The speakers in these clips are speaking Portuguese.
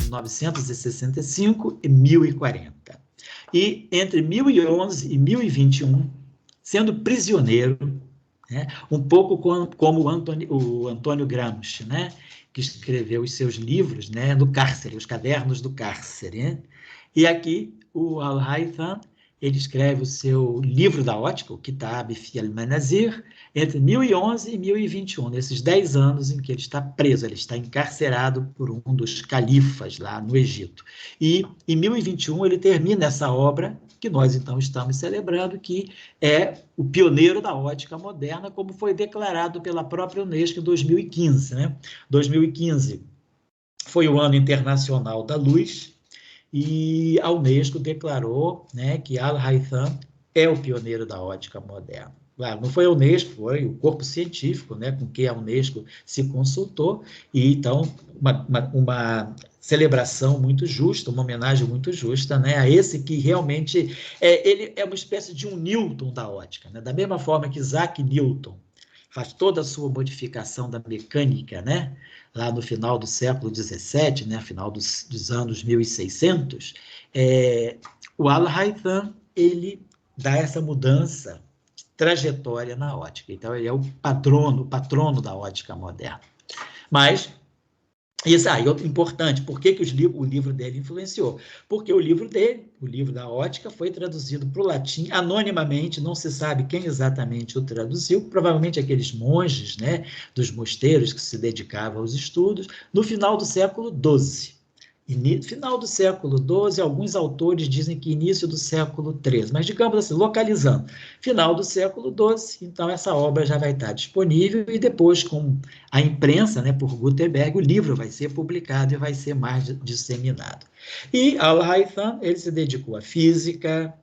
1965 e 1040. E entre 1011 e 1021, sendo prisioneiro, né, um pouco como o Antônio Gramsci, né, que escreveu os seus livros, né, no cárcere, os cadernos do cárcere. Né? E aqui o Al-Haytham, ele escreve o seu livro da ótica, o Kitab fi al-Manazir, entre 1011 e 1021, nesses 10 anos em que ele está preso, ele está encarcerado por um dos califas lá no Egito. E em 1021 ele termina essa obra que nós então estamos celebrando, que é o pioneiro da ótica moderna, como foi declarado pela própria Unesco em 2015. Né? 2015 foi o Ano Internacional da Luz, e a Unesco declarou, né, que Al-Haytham é o pioneiro da ótica moderna. Claro, não foi a Unesco, foi o corpo científico, né, com que a Unesco se consultou, e então uma celebração muito justa, uma homenagem muito justa, né, a esse que realmente ele é uma espécie de um Newton da ótica, né, da mesma forma que Isaac Newton faz toda a sua modificação da mecânica, né, lá no final do século XVII, né, final dos anos 1600, o Al-Haytham, ele dá essa mudança de trajetória na ótica. Então, ele é o patrono da ótica moderna. Mas isso aí, importante, por que o livro dele influenciou? Porque o livro dele, o livro da ótica, foi traduzido para o latim anonimamente, não se sabe quem exatamente o traduziu, provavelmente aqueles monges, né, dos mosteiros que se dedicavam aos estudos, no final do século XII. Final do século XII, alguns autores dizem que início do século XIII, mas digamos assim, localizando, final do século XII, então essa obra já vai estar disponível e depois com a imprensa, né, por Gutenberg, o livro vai ser publicado e vai ser mais disseminado. E Al-Haytham, ele se dedicou à física,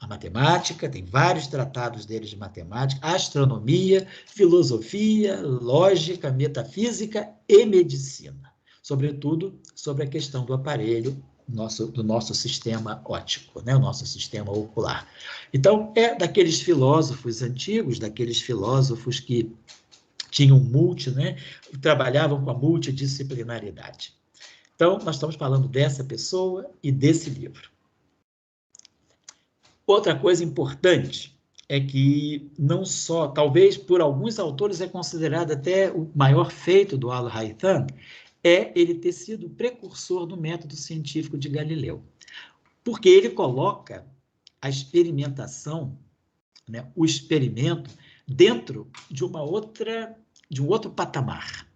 à matemática, tem vários tratados dele de matemática, astronomia, filosofia, lógica, metafísica e medicina. Sobretudo sobre a questão do aparelho do nosso sistema óptico, né? O nosso sistema ocular. Então, é daqueles filósofos antigos, daqueles filósofos que tinham né? Trabalhavam com a multidisciplinaridade. Então, nós estamos falando dessa pessoa e desse livro. Outra coisa importante é que não só, talvez por alguns autores é considerado até o maior feito do Al-Haytham, é ele ter sido o precursor do método científico de Galileu. Porque ele coloca a experimentação, né, o experimento, dentro de um outro patamar.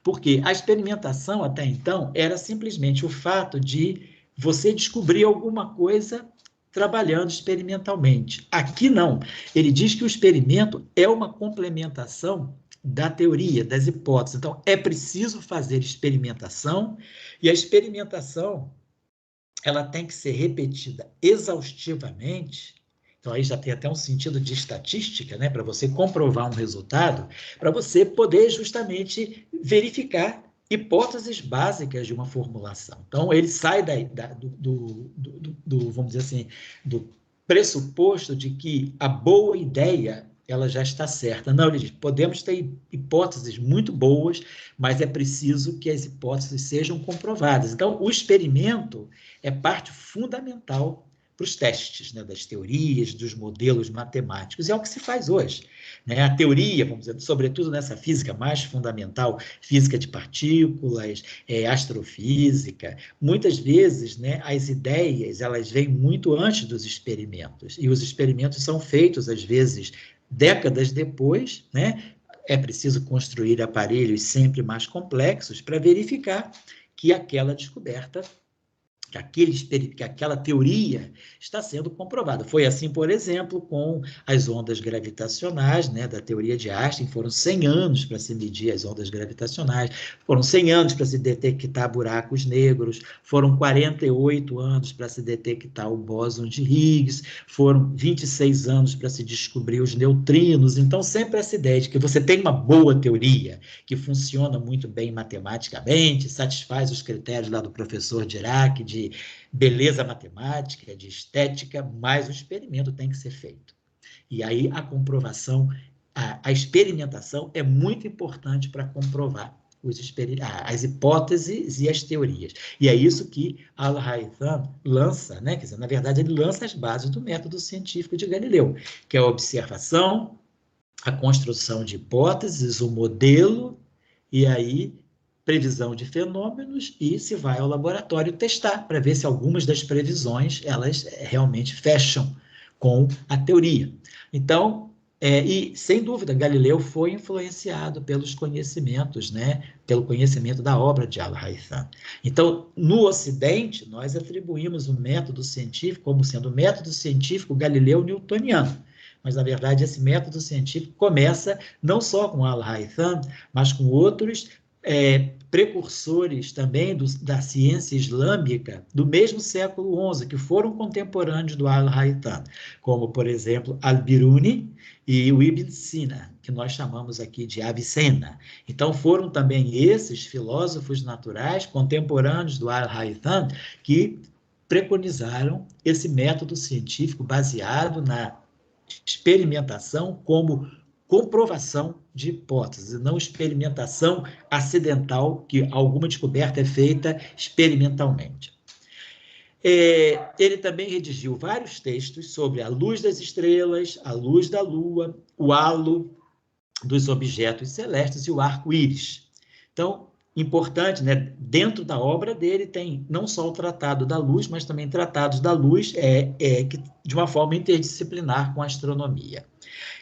Porque a experimentação, até então, era simplesmente o fato de você descobrir alguma coisa trabalhando experimentalmente. Aqui não. Ele diz que o experimento é uma complementação da teoria, das hipóteses. Então, é preciso fazer experimentação, e a experimentação ela tem que ser repetida exaustivamente. Então, aí já tem até um sentido de estatística, né, para você comprovar um resultado, para você poder justamente verificar hipóteses básicas de uma formulação. Então, ele sai vamos dizer assim, do pressuposto de que a boa ideia ela já está certa. Não, ele diz, podemos ter hipóteses muito boas, mas é preciso que as hipóteses sejam comprovadas. Então, o experimento é parte fundamental para os testes, né, das teorias, dos modelos matemáticos. E é o que se faz hoje. Né? A teoria, vamos dizer, sobretudo nessa física mais fundamental, física de partículas, astrofísica, muitas vezes, né, as ideias elas vêm muito antes dos experimentos, e os experimentos são feitos, às vezes, décadas depois, né? É preciso construir aparelhos sempre mais complexos para verificar que aquela descoberta, que aquela teoria está sendo comprovada. Foi assim, por exemplo, com as ondas gravitacionais, né, da teoria de Einstein. Foram 100 anos para se medir as ondas gravitacionais, foram 100 anos para se detectar buracos negros, foram 48 anos para se detectar o bóson de Higgs, foram 26 anos para se descobrir os neutrinos. Então, sempre essa ideia de que você tem uma boa teoria, que funciona muito bem matematicamente, satisfaz os critérios lá do professor Dirac, de beleza matemática, de estética, mas o experimento tem que ser feito. E aí a comprovação, a experimentação é muito importante para comprovar as hipóteses e as teorias. E é isso que Al-Haytham lança, né? Quer dizer, na verdade, ele lança as bases do método científico de Galileu, que é a observação, a construção de hipóteses, o modelo, e aí previsão de fenômenos, e se vai ao laboratório testar, para ver se algumas das previsões elas realmente fecham com a teoria. Então, e sem dúvida, Galileu foi influenciado pelos conhecimentos, né, pelo conhecimento da obra de Al-Haytham. Então, no Ocidente, nós atribuímos o método científico como sendo o método científico galileu-newtoniano. Mas, na verdade, esse método científico começa não só com Al-Haytham, mas com outros precursores também da ciência islâmica do mesmo século XI, que foram contemporâneos do Al-Haytham, como, por exemplo, Al-Biruni e o Ibn Sina, que nós chamamos aqui de Avicena. Então, foram também esses filósofos naturais contemporâneos do Al-Haytham que preconizaram esse método científico baseado na experimentação como comprovação de hipóteses, não experimentação acidental, que alguma descoberta é feita experimentalmente. Ele também redigiu vários textos sobre a luz das estrelas, a luz da lua, o halo dos objetos celestes e o arco-íris. Então, importante, né? Dentro da obra dele tem não só o Tratado da Luz, mas também tratados da luz de uma forma interdisciplinar com a astronomia.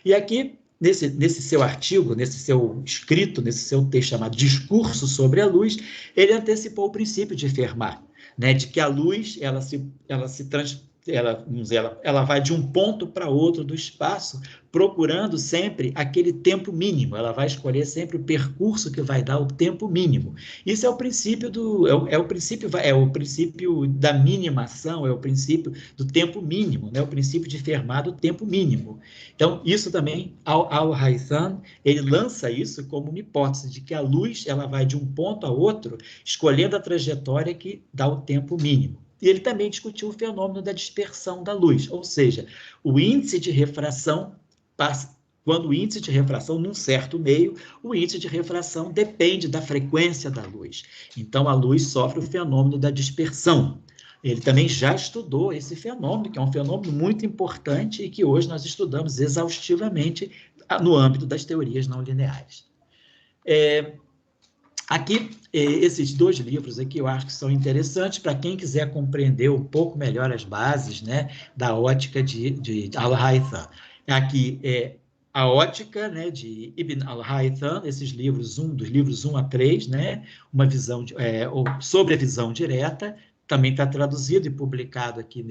E aqui, nesse seu artigo, nesse seu escrito, nesse seu texto chamado Discurso sobre a Luz, ele antecipou o princípio de Fermat, né, de que a luz ela vai de um ponto para outro do espaço, procurando sempre aquele tempo mínimo. Ela vai escolher sempre o percurso que vai dar o tempo mínimo. Isso é o princípio o princípio da minimação, é o princípio do tempo mínimo, né? O princípio de Fermat do tempo mínimo. Então, isso também, Al-Haytham, ele lança isso como uma hipótese de que a luz ela vai de um ponto a outro, escolhendo a trajetória que dá o tempo mínimo. E ele também discutiu o fenômeno da dispersão da luz, ou seja, o índice de refração, quando o índice de refração, num certo meio, o índice de refração depende da frequência da luz. Então, a luz sofre o fenômeno da dispersão. Ele também já estudou esse fenômeno, que é um fenômeno muito importante e que hoje nós estudamos exaustivamente no âmbito das teorias não lineares. Aqui, esses dois livros aqui eu acho que são interessantes para quem quiser compreender um pouco melhor as bases, né, da ótica de Al-Haytham. Aqui a ótica, né, de Ibn al-Haytham, esses livros, dos livros 1 a 3, né, uma visão sobre a visão direta, também está traduzido e publicado aqui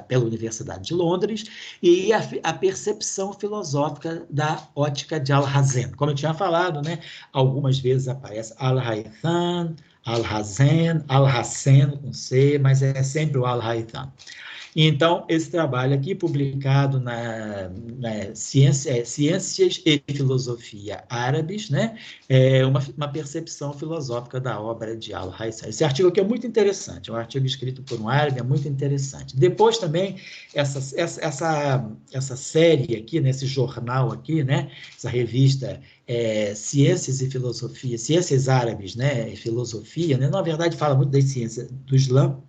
pela Universidade de Londres, e a percepção filosófica da ótica de Al-Hazen. Como eu tinha falado, né, algumas vezes aparece Al-Haytham, Al-Hazen, Al-Hassen com C, mas é sempre o Al-Haytham. Então, esse trabalho aqui, publicado na Ciências e Filosofia Árabes, né, é uma percepção filosófica da obra de Al-Haytham. Esse artigo aqui é muito interessante, é um artigo escrito por um árabe, é muito interessante. Depois também, essa série aqui, né, esse jornal aqui, né, essa revista Ciências e Filosofia, Ciências Árabes, né, e Filosofia, né, na verdade fala muito das ciências do Islã.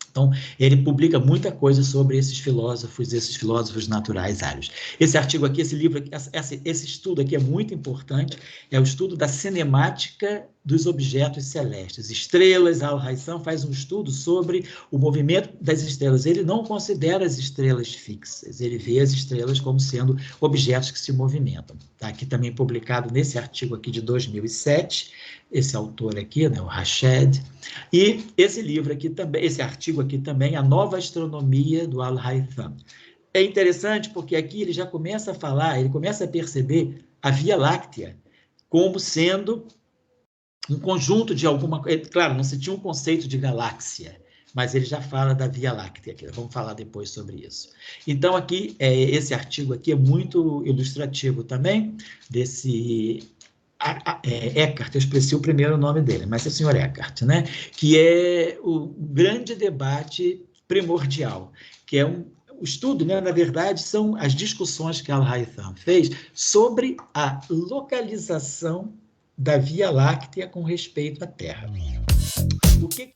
Então, ele publica muita coisa sobre esses filósofos naturais árabes. Esse artigo aqui, esse livro, esse estudo aqui é muito importante, é o estudo da cinemática dos objetos celestes. Estrelas, Al-Haytham faz um estudo sobre o movimento das estrelas. Ele não considera as estrelas fixas, ele vê as estrelas como sendo objetos que se movimentam. Está aqui também publicado nesse artigo aqui de 2007, esse autor aqui, né, o Rashed, e esse livro aqui também, esse artigo aqui também, A Nova Astronomia do Al-Haytham. É interessante porque aqui ele já começa a falar, ele começa a perceber a Via Láctea como sendo um conjunto de alguma coisa. Claro, não se tinha um conceito de galáxia, mas ele já fala da Via Láctea, que vamos falar depois sobre isso. Então, aqui, esse artigo aqui é muito ilustrativo também, desse Eckhart, eu esqueci o primeiro nome dele, mas é o senhor Eckhart, né? Que é o grande debate primordial, que é o estudo, né, na verdade, são as discussões que Al-Haytham fez sobre a localização da Via Láctea com respeito à Terra. O que